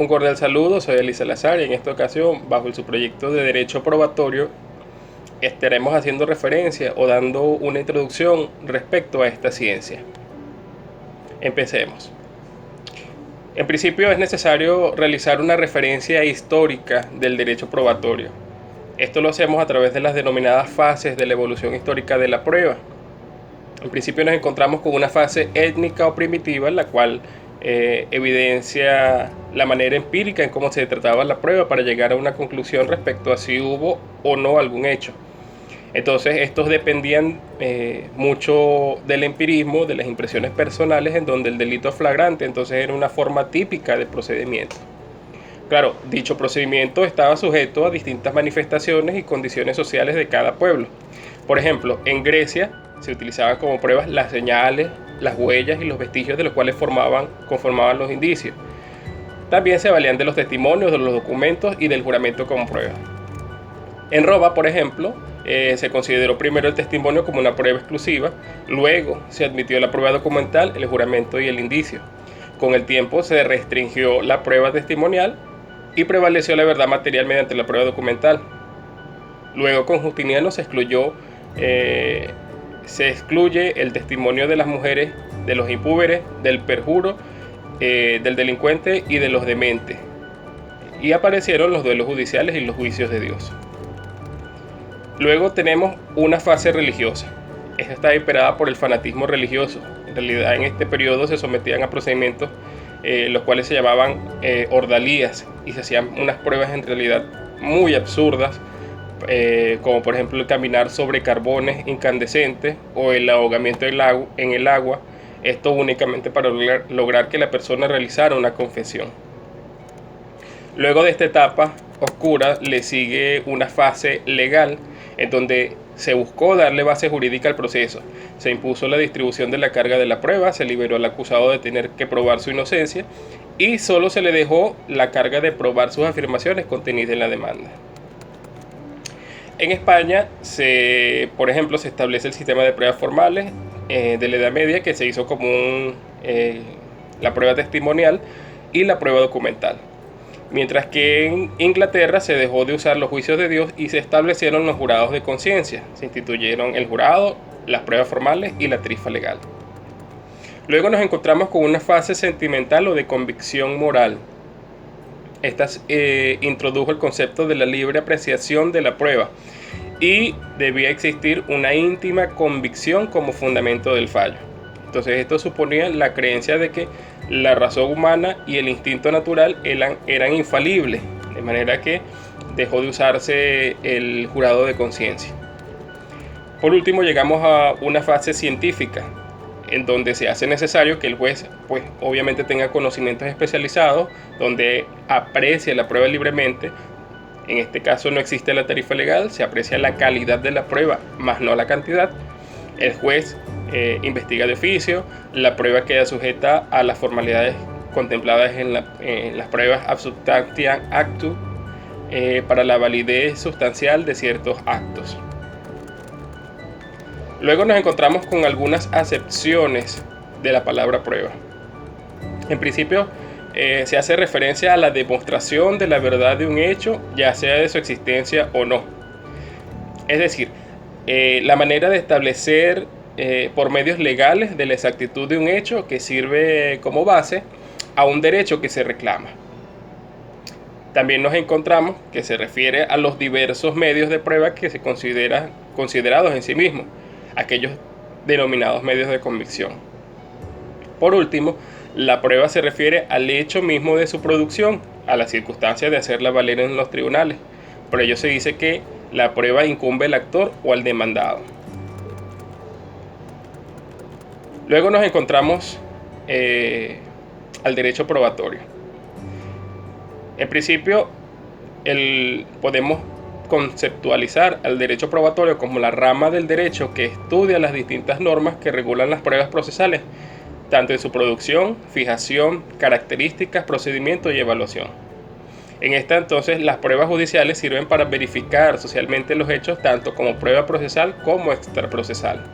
Un cordial saludo, soy Elisa Salazar y en esta ocasión, bajo el subproyecto de Derecho Probatorio, estaremos haciendo referencia o dando una introducción respecto a esta ciencia. Empecemos. En principio es necesario realizar una referencia histórica del derecho probatorio. Esto lo hacemos a través de las denominadas fases de la evolución histórica de la prueba. En principio nos encontramos con una fase étnica o primitiva, en la cual evidencia la manera empírica en cómo se trataba la prueba para llegar a una conclusión respecto a si hubo o no algún hecho. Entonces estos dependían mucho del empirismo, de las impresiones personales, en donde el delito flagrante entonces era una forma típica de procedimiento. Claro, dicho procedimiento estaba sujeto a distintas manifestaciones y condiciones sociales de cada pueblo. Por ejemplo, en Grecia se utilizaban como pruebas las señales, las huellas y los vestigios de los cuales conformaban los indicios. También se valían de los testimonios, de los documentos y del juramento como prueba. En Roma, por ejemplo, se consideró primero el testimonio como una prueba exclusiva, luego se admitió la prueba documental, el juramento y el indicio. Con el tiempo se restringió la prueba testimonial y prevaleció la verdad material mediante la prueba documental. Luego con Justiniano se excluye el testimonio de las mujeres, de los impúberes, del perjuro, del delincuente y de los dementes. Y aparecieron los duelos judiciales y los juicios de Dios. Luego tenemos una fase religiosa. Esta está inspirada por el fanatismo religioso. En realidad en este periodo se sometían a procedimientos los cuales se llamaban ordalías y se hacían unas pruebas en realidad muy absurdas, como por ejemplo el caminar sobre carbones incandescentes o el ahogamiento en el agua, esto únicamente para lograr que la persona realizara una confesión. Luego de esta etapa oscura le sigue una fase legal en donde se buscó darle base jurídica al proceso. Se impuso la distribución de la carga de la prueba, se liberó al acusado de tener que probar su inocencia y solo se le dejó la carga de probar sus afirmaciones contenidas en la demanda. En España, por ejemplo, se establece el sistema de pruebas formales de la Edad Media, que se hizo común la prueba testimonial y la prueba documental. Mientras que en Inglaterra se dejó de usar los juicios de Dios y se establecieron los jurados de conciencia. Se instituyeron el jurado, las pruebas formales y la tarifa legal. Luego nos encontramos con una fase sentimental o de convicción moral. Esta introdujo el concepto de la libre apreciación de la prueba y debía existir una íntima convicción como fundamento del fallo. Entonces esto suponía la creencia de que la razón humana y el instinto natural eran infalibles, de manera que dejó de usarse el jurado de conciencia. Por último llegamos a una fase científica, en donde se hace necesario que el juez pues obviamente tenga conocimientos especializados, donde aprecie la prueba libremente. En este caso no existe la tarifa legal, se aprecia la calidad de la prueba, más no la cantidad. El juez investiga de oficio, la prueba queda sujeta a las formalidades contempladas en las pruebas ab substantiam actu para la validez sustancial de ciertos actos. Luego nos encontramos con algunas acepciones de la palabra prueba. En principio, se hace referencia a la demostración de la verdad de un hecho, ya sea de su existencia o no. Es decir, la manera de establecer por medios legales de la exactitud de un hecho que sirve como base a un derecho que se reclama. También nos encontramos que se refiere a los diversos medios de prueba que se consideran considerados en sí mismos, aquellos denominados medios de convicción. Por último, la prueba se refiere al hecho mismo de su producción, a la circunstancia de hacerla valer en los tribunales. Por ello se dice que la prueba incumbe al actor o al demandado. Luego nos encontramos al derecho probatorio. En principio, podemos conceptualizar al derecho probatorio como la rama del derecho que estudia las distintas normas que regulan las pruebas procesales, tanto en su producción, fijación, características, procedimiento y evaluación. En esta entonces las pruebas judiciales sirven para verificar socialmente los hechos tanto como prueba procesal como extraprocesal.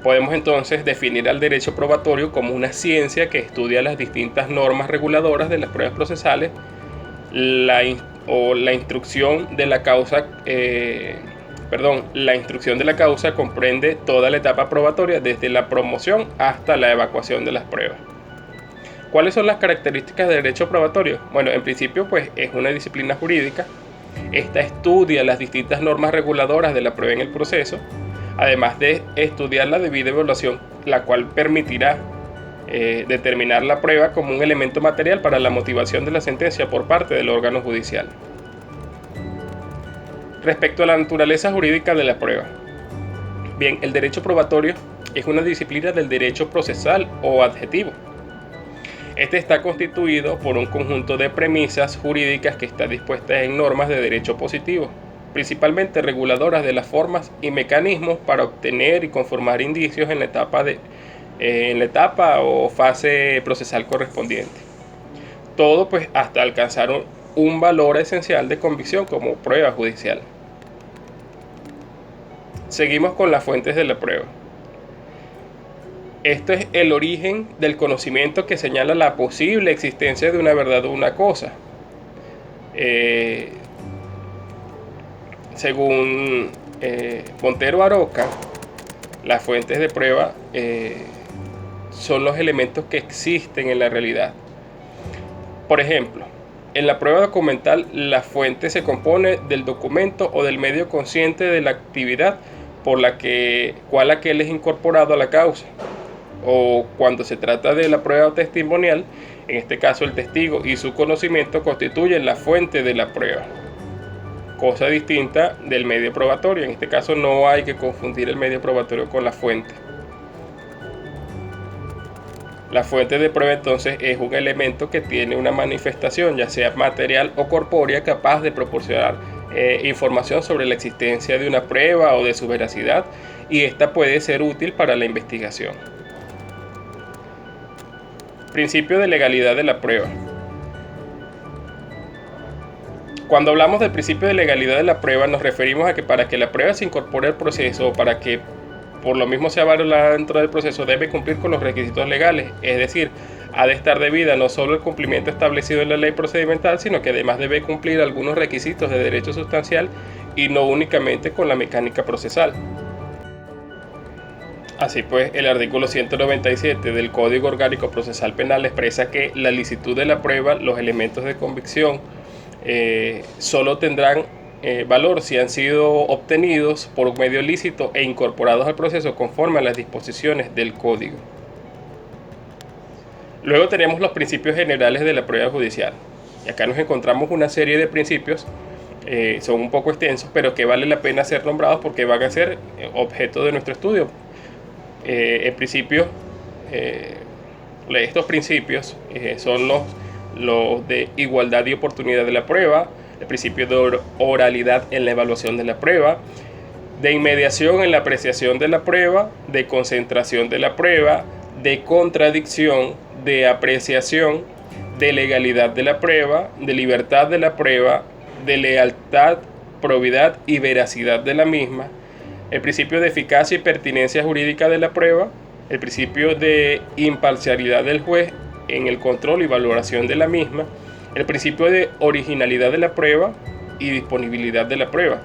Podemos entonces definir al derecho probatorio como una ciencia que estudia las distintas normas reguladoras de las pruebas procesales, la instrucción de la causa, la instrucción de la causa comprende toda la etapa probatoria desde la promoción hasta la evacuación de las pruebas. ¿Cuáles son las características del derecho probatorio? Bueno, en principio pues es una disciplina jurídica. Esta estudia las distintas normas reguladoras de la prueba en el proceso, además de estudiar la debida evaluación, la cual permitirá determinar la prueba como un elemento material para la motivación de la sentencia por parte del órgano judicial. Respecto a la naturaleza jurídica de la prueba. Bien, el derecho probatorio es una disciplina del derecho procesal o adjetivo. Este está constituido por un conjunto de premisas jurídicas que está dispuestas en normas de derecho positivo, principalmente reguladoras de las formas y mecanismos para obtener y conformar indicios en la etapa o fase procesal correspondiente. Todo pues hasta alcanzar un valor esencial de convicción como prueba judicial. Seguimos con las fuentes de la prueba. Esto es el origen del conocimiento que señala la posible existencia de una verdad o una cosa. Según Montero Aroca, las fuentes de prueba son los elementos que existen en la realidad. Por ejemplo, en la prueba documental, la fuente se compone del documento o del medio consciente de la actividad por la cual aquel es incorporado a la causa. O cuando se trata de la prueba testimonial, en este caso el testigo y su conocimiento constituyen la fuente de la prueba. Cosa distinta del medio probatorio. En este caso no hay que confundir el medio probatorio con la fuente. La fuente de prueba entonces es un elemento que tiene una manifestación, ya sea material o corpórea, capaz de proporcionar información sobre la existencia de una prueba o de su veracidad, y esta puede ser útil para la investigación. Principio de legalidad de la prueba. Cuando hablamos del principio de legalidad de la prueba, nos referimos a que para que la prueba se incorpore al proceso o para que por lo mismo sea valorada dentro del proceso, debe cumplir con los requisitos legales, es decir, ha de estar debida no solo el cumplimiento establecido en la ley procedimental, sino que además debe cumplir algunos requisitos de derecho sustancial y no únicamente con la mecánica procesal. Así pues, el artículo 197 del Código Orgánico Procesal Penal expresa que la licitud de la prueba, los elementos de convicción, solo tendrán valor si han sido obtenidos por un medio lícito e incorporados al proceso conforme a las disposiciones del Código. Luego tenemos los principios generales de la prueba judicial. Y acá nos encontramos una serie de principios, son un poco extensos, pero que vale la pena ser nombrados porque van a ser objeto de nuestro estudio. Estos principios son los de igualdad y oportunidad de la prueba, el principio de oralidad en la evaluación de la prueba, de inmediación en la apreciación de la prueba, de concentración de la prueba, de contradicción, de apreciación, de legalidad de la prueba, de libertad de la prueba, de lealtad, probidad y veracidad de la misma, el principio de eficacia y pertinencia jurídica de la prueba, el principio de imparcialidad del juez en el control y valoración de la misma, el principio de originalidad de la prueba y disponibilidad de la prueba,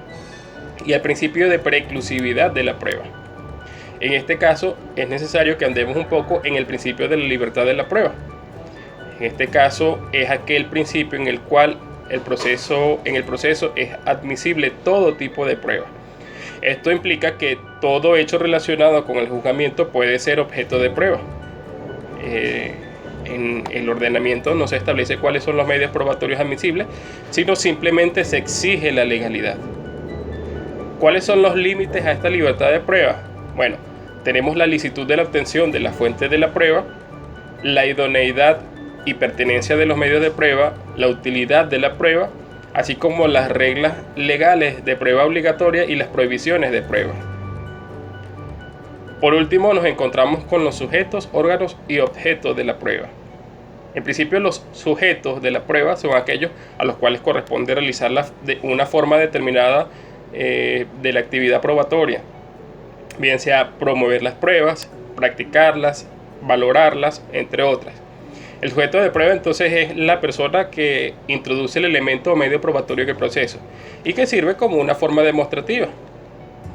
y el principio de preclusividad de la prueba. En este caso es necesario que andemos un poco en el principio de la libertad de la prueba. En este caso es aquel principio en el cual en el proceso es admisible todo tipo de prueba. Esto implica que todo hecho relacionado con el juzgamiento puede ser objeto de prueba. En el ordenamiento no se establece cuáles son los medios probatorios admisibles, sino simplemente se exige la legalidad. ¿Cuáles son los límites a esta libertad de prueba? Bueno, tenemos la licitud de la obtención de la fuente de la prueba, la idoneidad y pertenencia de los medios de prueba, la utilidad de la prueba, así como las reglas legales de prueba obligatoria y las prohibiciones de prueba. Por último, nos encontramos con los sujetos, órganos y objetos de la prueba. En principio, los sujetos de la prueba son aquellos a los cuales corresponde realizar de una forma determinada de la actividad probatoria. bien sea promover las pruebas, practicarlas, valorarlas, entre otras. El sujeto de prueba entonces es la persona que introduce el elemento o medio probatorio en el proceso y que sirve como una forma demostrativa.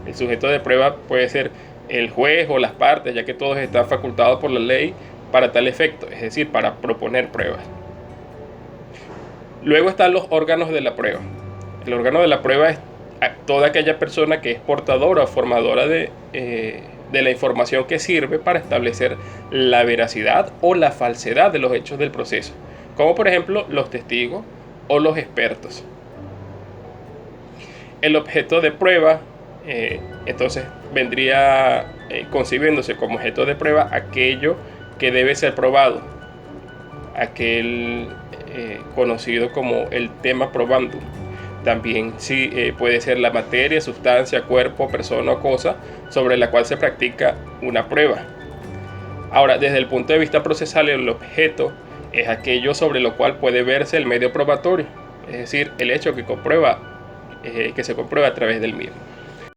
El sujeto de prueba puede ser el juez o las partes, ya que todos están facultados por la ley para tal efecto, es decir, para proponer pruebas. Luego están los órganos de la prueba. El órgano de la prueba es toda aquella persona que es portadora o formadora de la información que sirve para establecer la veracidad o la falsedad de los hechos del proceso, como por ejemplo los testigos o los expertos. El objeto de prueba entonces vendría concibiéndose como objeto de prueba aquello que debe ser probado, aquel conocido como el tema probandum. También sí, puede ser la materia, sustancia, cuerpo, persona o cosa sobre la cual se practica una prueba. Ahora, desde el punto de vista procesal, el objeto es aquello sobre lo cual puede verse el medio probatorio, es decir, el hecho que se comprueba a través del mismo.